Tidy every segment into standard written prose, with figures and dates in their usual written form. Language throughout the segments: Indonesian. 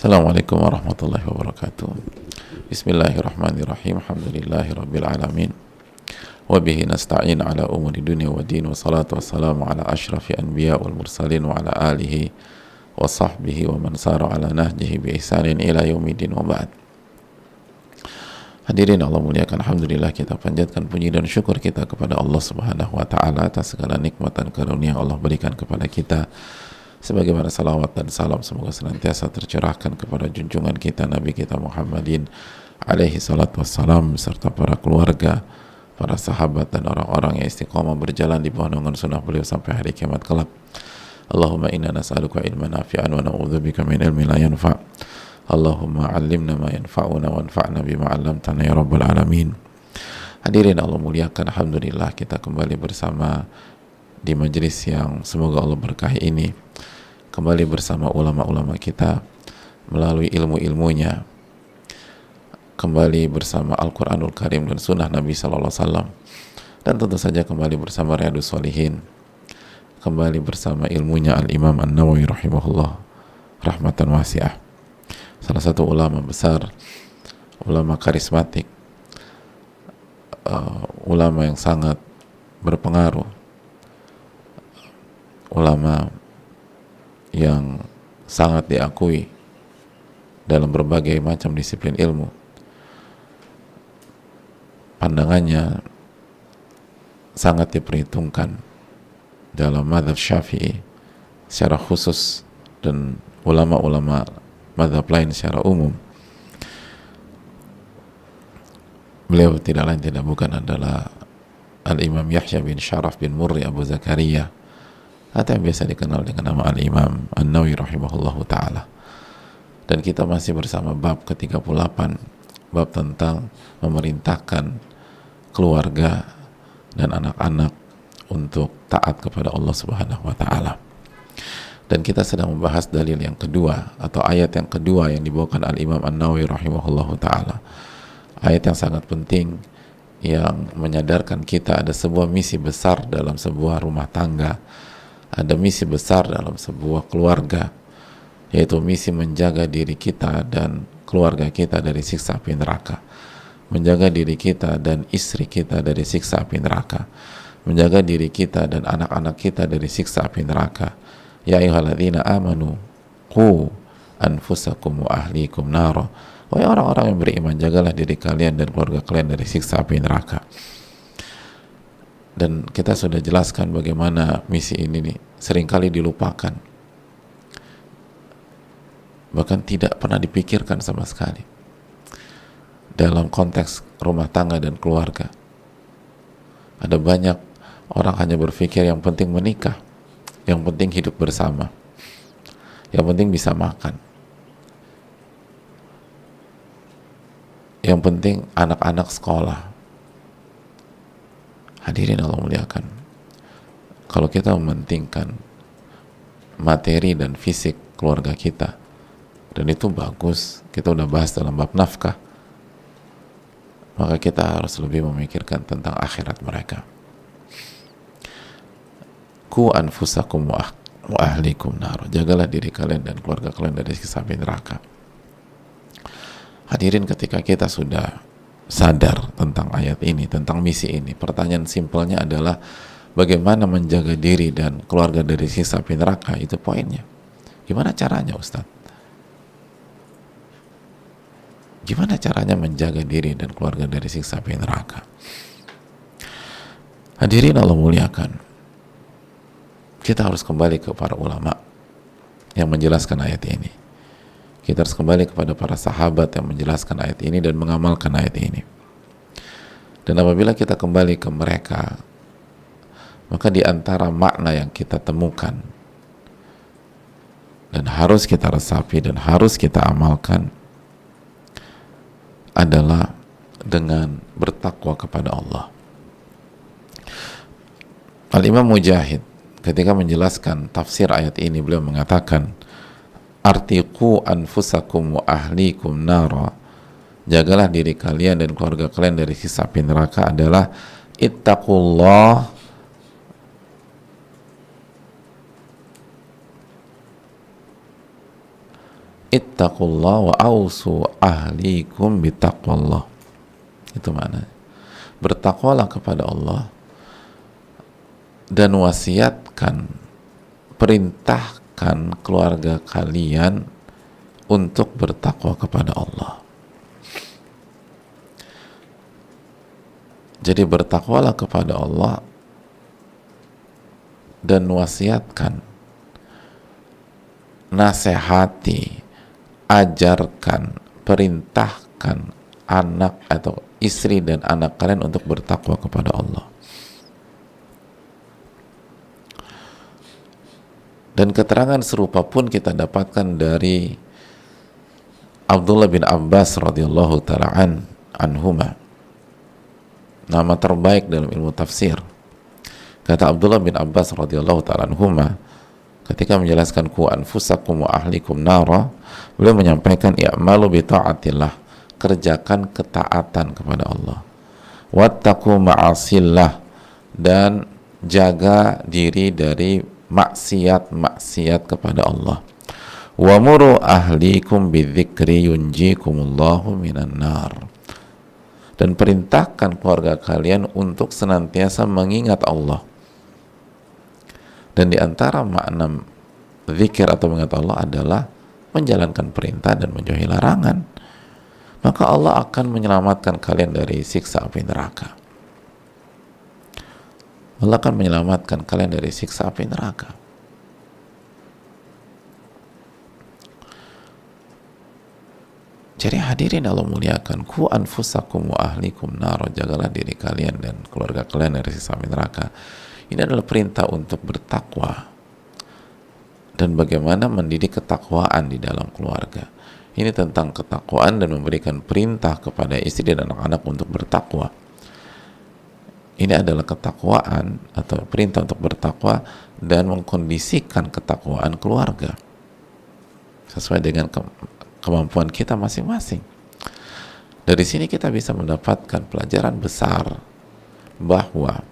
Assalamualaikum warahmatullahi wabarakatuh. Bismillahirrahmanirrahim. Alhamdulillahirabbil alamin. Wa bihi nasta'in ala umuri dunya wa din, wa salatu wassalamu ala asyrafil anbiya wal mursalin wa ala alihi wa sahbihi wa man sara ala nahjihi bi ihsanin ila yaumiddin wa ba'd. Hadirin Allah muliakan, alhamdulillah kita panjatkan puji dan syukur kita kepada Allah Subhanahu wa taala atas segala nikmat dan karunia yang Allah berikan kepada kita. Sebagaimana salawat dan salam semoga senantiasa tercurahkan kepada junjungan kita Nabi kita Muhammadin alaihi salatu wassalam, serta para keluarga, para sahabat dan orang-orang yang istiqomah berjalan di bawah naungan sunnah beliau sampai hari kiamat kelak. Allahumma inna nas'aluka ilman nafi'an wa na'udzubika min ilmin la yanfa'. Allahumma 'allimna ma yanfa'una wanfa'na bima 'allamtana ya rabbal alamin. Hadirin Allah muliakan, alhamdulillah kita kembali bersama di majelis yang semoga Allah berkahi ini, kembali bersama ulama-ulama kita melalui ilmu-ilmunya, kembali bersama Al-Quranul Karim dan Sunnah Nabi Sallallahu Alaihi Wasallam, dan tentu saja kembali bersama Riyadhus Shalihin, kembali bersama ilmunya Al-Imam An-Nawawi rahimahullah rahmatan wasi'ah, salah satu ulama besar, ulama karismatik, ulama yang sangat berpengaruh, ulama yang sangat diakui dalam berbagai macam disiplin ilmu. Pandangannya sangat diperhitungkan dalam mazhab Syafi'i secara khusus dan ulama-ulama mazhab lain secara umum. Beliau tidak lain tidak bukan adalah Al-Imam Yahya bin Syaraf bin Murri Abu Zakaria, atau yang biasa dikenal dengan nama Al-Imam An-Nawawi rahimahullahu ta'ala. Dan kita masih bersama bab ke-38, bab tentang memerintahkan keluarga dan anak-anak untuk taat kepada Allah Subhanahu wa ta'ala. Dan kita sedang membahas dalil yang kedua atau ayat yang kedua yang dibawakan Al-Imam An-Nawawi rahimahullahu ta'ala. Ayat yang sangat penting yang menyadarkan kita ada sebuah misi besar dalam sebuah rumah tangga, ada misi besar dalam sebuah keluarga, yaitu misi menjaga diri kita dan keluarga kita dari siksa api neraka, menjaga diri kita dan istri kita dari siksa api neraka, menjaga diri kita dan anak-anak kita dari siksa api neraka. Ya ayyuhalladzina amanu qu anfusakum wa ahlikum nara. Wahai orang-orang yang beriman, jagalah diri kalian dan keluarga kalian dari siksa api neraka. Dan kita sudah jelaskan bagaimana misi ini nih seringkali dilupakan, bahkan tidak pernah dipikirkan sama sekali dalam konteks rumah tangga dan keluarga. Ada banyak orang hanya berpikir yang penting menikah, yang penting hidup bersama, yang penting bisa makan, yang penting anak-anak sekolah. Hadirin Allah muliakan, kalau kita mementingkan materi dan fisik keluarga kita, dan itu bagus, kita udah bahas dalam bab nafkah, maka kita harus lebih memikirkan tentang akhirat mereka. Ku anfusakum wa ahlikum nar. Jagalah diri kalian dan keluarga kalian dari siksa api neraka. Hadirin, ketika kita sudah sadar tentang ayat ini, tentang misi ini, pertanyaan simpelnya adalah bagaimana menjaga diri dan keluarga dari siksa api neraka. Itu poinnya. Gimana caranya, Ustaz? Gimana caranya menjaga diri dan keluarga dari siksa api neraka? Hadirin Allah muliakan, kita harus kembali ke para ulama yang menjelaskan ayat ini. Kita harus kembali kepada para sahabat yang menjelaskan ayat ini dan mengamalkan ayat ini. Dan apabila kita kembali ke mereka, maka di antara makna yang kita temukan dan harus kita resapi dan harus kita amalkan adalah dengan bertakwa kepada Allah. Al-Imam Mujahid ketika menjelaskan tafsir ayat ini, beliau mengatakan, artiqu anfusakum wa ahlikum nara, jagalah diri kalian dan keluarga kalian dari siksa api neraka, adalah ittaqullah ittaqullah wa ausu ahlikum bittaqwallah. Itu maknanya. Bertakwalah kepada Allah dan wasiatkan, perintahkan keluarga kalian untuk bertakwa kepada Allah. Jadi bertakwalah kepada Allah dan wasiatkan, nasihati, ajarkan, perintahkan anak atau istri dan anak kalian untuk bertakwa kepada Allah. Dan keterangan serupa pun kita dapatkan dari Abdullah bin Abbas radhiyallahu ta'ala anhuma, nama terbaik dalam ilmu tafsir. Kata Abdullah bin Abbas radhiyallahu ta'ala anhuma, ketika menjelaskan ku anfusakum wa ahlikum nara, beliau menyampaikan i'malu bi ta'atillah, kerjakan ketaatan kepada Allah, wattaqu ma'asillah, dan jaga diri dari maksiat-maksiat kepada Allah, wa muru ahlikum bidzikri yunjikumullahu minan nar, dan perintahkan keluarga kalian untuk senantiasa mengingat Allah. Dan di antara makna zikir atau mengingat Allah adalah menjalankan perintah dan menjauhi larangan. Maka Allah akan menyelamatkan kalian dari siksa api neraka. Allah akan menyelamatkan kalian dari siksa api neraka. Jadi hadirin Allah muliakan, ku anfusakum wa ahlikum naro, jagalah diri kalian dan keluarga kalian dari siksa api neraka. Ini adalah perintah untuk bertakwa dan bagaimana mendidik ketakwaan di dalam keluarga. Ini tentang ketakwaan dan memberikan perintah kepada istri dan anak-anak untuk bertakwa. Ini adalah ketakwaan atau perintah untuk bertakwa dan mengkondisikan ketakwaan keluarga sesuai dengan kemampuan kita masing-masing. Dari sini kita bisa mendapatkan pelajaran besar bahwa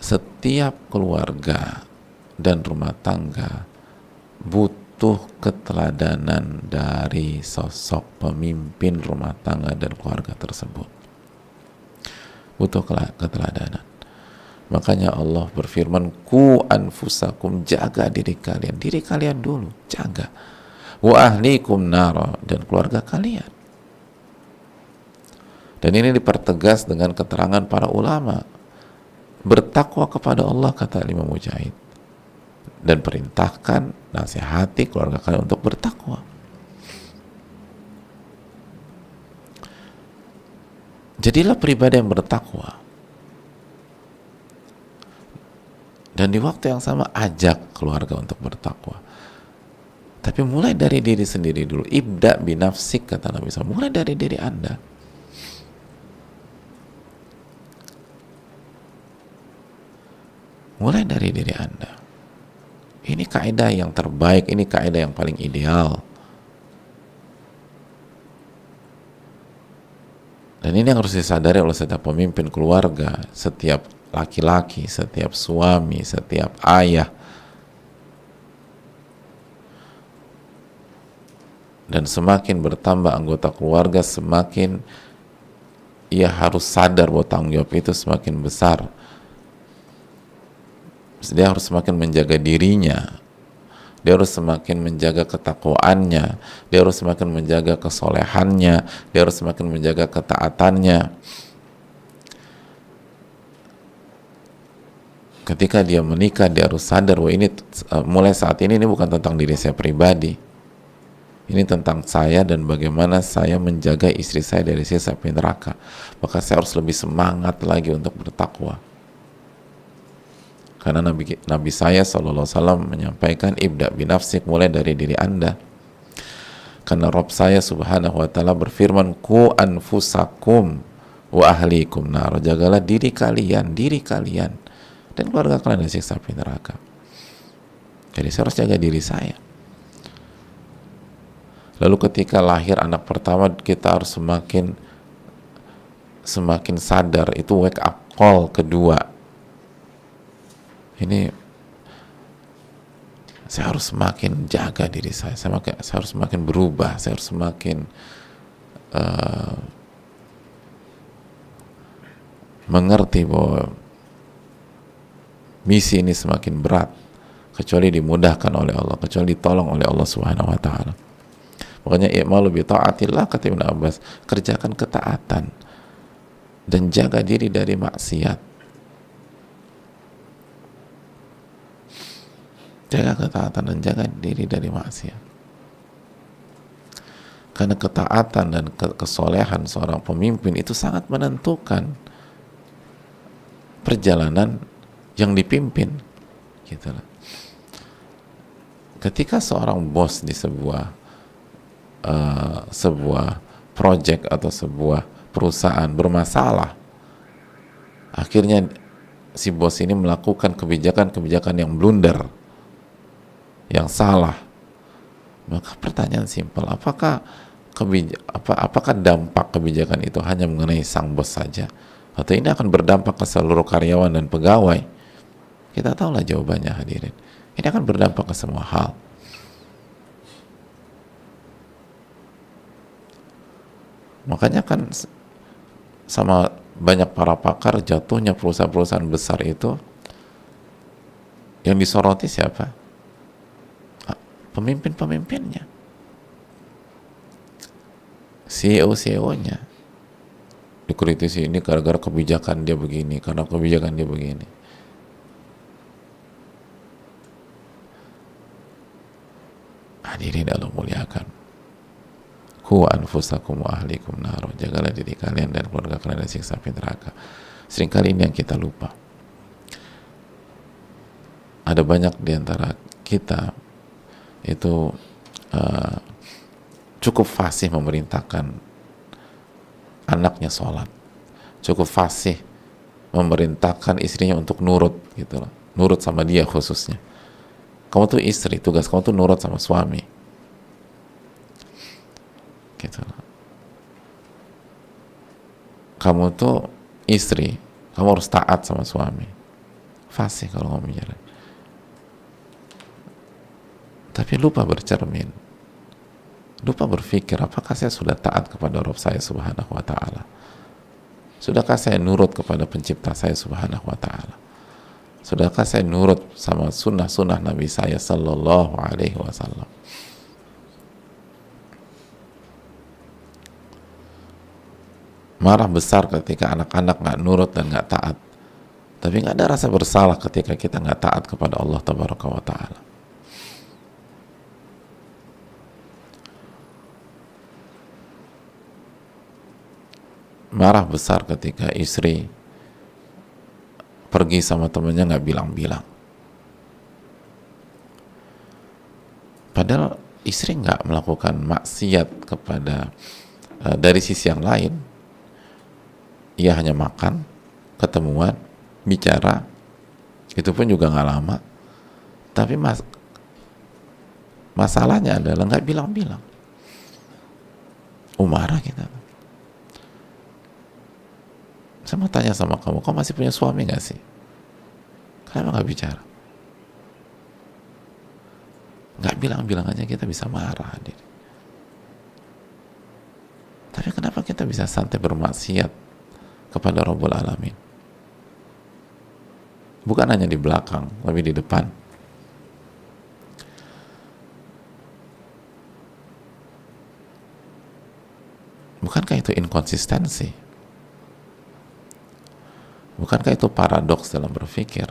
setiap keluarga dan rumah tangga butuh keteladanan dari sosok pemimpin rumah tangga dan keluarga tersebut. Butuh keteladanan. Makanya Allah berfirman, ku anfusakum, jaga diri kalian dulu, jaga. Wa ahlikum nara, dan keluarga kalian. Dan ini dipertegas dengan keterangan para ulama. Bertakwa kepada Allah, kata Imam Mujahid, dan perintahkan, nasihati keluarga kalian untuk bertakwa. Jadilah pribadi yang bertakwa. Dan di waktu yang sama ajak keluarga untuk bertakwa. Tapi mulai dari diri sendiri dulu. Ibda binafsik, kata Nabi SAW. Mulai dari diri Anda. Mulai dari diri Anda. Ini kaidah yang terbaik, ini kaidah yang paling ideal. Dan ini yang harus disadari oleh setiap pemimpin keluarga, setiap laki-laki, setiap suami, setiap ayah. Dan semakin bertambah anggota keluarga, semakin ia harus sadar bahwa tanggung jawab itu semakin besar. Dia harus semakin menjaga dirinya, dia harus semakin menjaga ketakwaannya, dia harus semakin menjaga kesolehannya, dia harus semakin menjaga ketaatannya. Ketika dia menikah, dia harus sadar bahwa ini mulai saat ini bukan tentang diri saya pribadi, ini tentang saya dan bagaimana saya menjaga istri saya dari siksa api neraka. Maka saya harus lebih semangat lagi untuk bertakwa. Karena Nabi saya SAW menyampaikan, ibda binafsik, mulai dari diri Anda. Karena Rabb saya subhanahu wa ta'ala berfirman, ku anfusakum wa ahlikum nar, jagalah diri kalian dan keluarga kalian dari siksa api neraka. Jadi saya harus jaga diri saya. Lalu ketika lahir anak pertama, kita harus semakin sadar, itu wake up call kedua. Ini Saya harus semakin jaga diri saya harus semakin berubah, saya harus semakin mengerti bahwa misi ini semakin berat kecuali dimudahkan oleh Allah, kecuali ditolong oleh Allah Subhanahu wa taala. Makanya i'malu bi ta'atillah, kata Ibnu Abbas, kerjakan ketaatan dan jaga diri dari maksiat. Jaga ketaatan dan jaga diri dari maksiat. Karena ketaatan dan kesolehan seorang pemimpin itu sangat menentukan perjalanan yang dipimpin, gitu lah. Ketika seorang bos di sebuah project atau sebuah perusahaan bermasalah, akhirnya si bos ini melakukan kebijakan-kebijakan yang blunder, yang salah, maka pertanyaan simpel, apakah dampak kebijakan itu hanya mengenai sang bos saja, atau ini akan berdampak ke seluruh karyawan dan pegawai? Kita tahulah jawabannya, hadirin. Ini akan berdampak ke semua hal. Makanya kan sama banyak para pakar, jatuhnya perusahaan-perusahaan besar itu yang disoroti siapa? Pemimpin-pemimpinnya, CEO-nya. Dikritisi ini gara-gara kebijakan dia begini, karena kebijakan dia begini. Hadirin Allah muliakan, qu anfusakum wa ahlikum nar, jagalah diri kalian dan keluarga kalian dari siksa api neraka. Seringkali ini yang kita lupa. Ada banyak di antara kita itu cukup fasih memerintahkan anaknya sholat, cukup fasih memerintahkan istrinya untuk nurut, gitu loh, nurut sama dia khususnya. Kamu tuh istri, tugas kamu tuh nurut sama suami, gitu loh. Kamu tuh istri, kamu harus taat sama suami. Fasih kalau kamu bicara, tapi lupa bercermin, lupa berpikir, apakah saya sudah taat kepada Rabb saya Subhanahu wa ta'ala? Sudahkah saya nurut kepada pencipta saya Subhanahu wa ta'ala? Sudahkah saya nurut sama sunnah-sunnah Nabi saya Sallallahu Alaihi Wasallam? Marah besar ketika anak-anak nggak nurut dan nggak taat, tapi nggak ada rasa bersalah ketika kita nggak taat kepada Allah Tabaraka wa Ta'ala. Marah besar ketika istri pergi sama temennya nggak bilang-bilang, padahal istri nggak melakukan maksiat kepada dari sisi yang lain. Ia hanya makan, ketemuan, bicara, itu pun juga nggak lama, tapi masalahnya adalah nggak bilang-bilang. Marah kita. Saya mau tanya sama kamu masih punya suami nggak sih? Kenapa nggak bicara? Nggak bilang-bilang aja kita bisa marah, hadir. Tapi kenapa kita bisa santai bermaksiat kepada Rabbul Alamin? Bukan hanya di belakang, tapi di depan. Bukankah itu inkonsistensi? Bukankah itu paradoks dalam berpikir?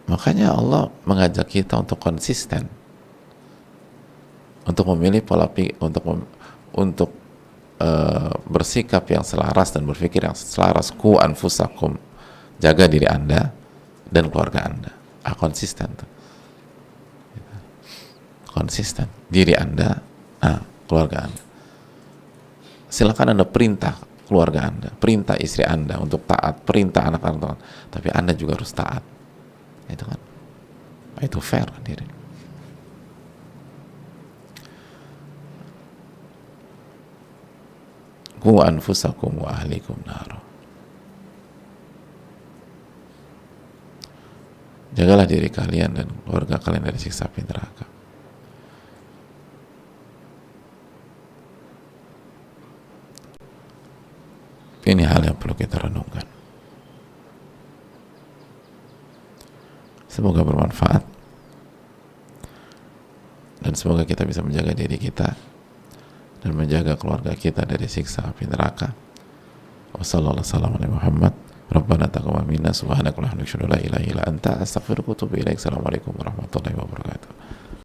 Makanya Allah mengajak kita untuk konsisten, untuk memilih pola pikir, untuk bersikap yang selaras dan berpikir yang selaras. Qu anfusakum, jaga diri Anda dan keluarga Anda. Konsisten tuh. Konsisten, diri Anda, keluarga Anda. Silakan Anda perintah keluarga Anda, perintah istri Anda untuk taat, perintah anak-anak, tapi Anda juga harus taat. Itu kan, itu fair, hadirin. Qu anfusakum wa ahlikum nar. Jagalah diri kalian dan keluarga kalian dari siksa api neraka. Ini hal yang perlu kita renungkan. Semoga bermanfaat dan semoga kita bisa menjaga diri kita dan menjaga keluarga kita dari siksa api neraka. Wassalamualaikum warahmatullahi wabarakatuh. Rabbana taqabbal minna subhanaka wa bihamdika la ilaha illa anta astaghfiruka wa atubu ilaik. Assalamualaikum warahmatullahi wabarakatuh.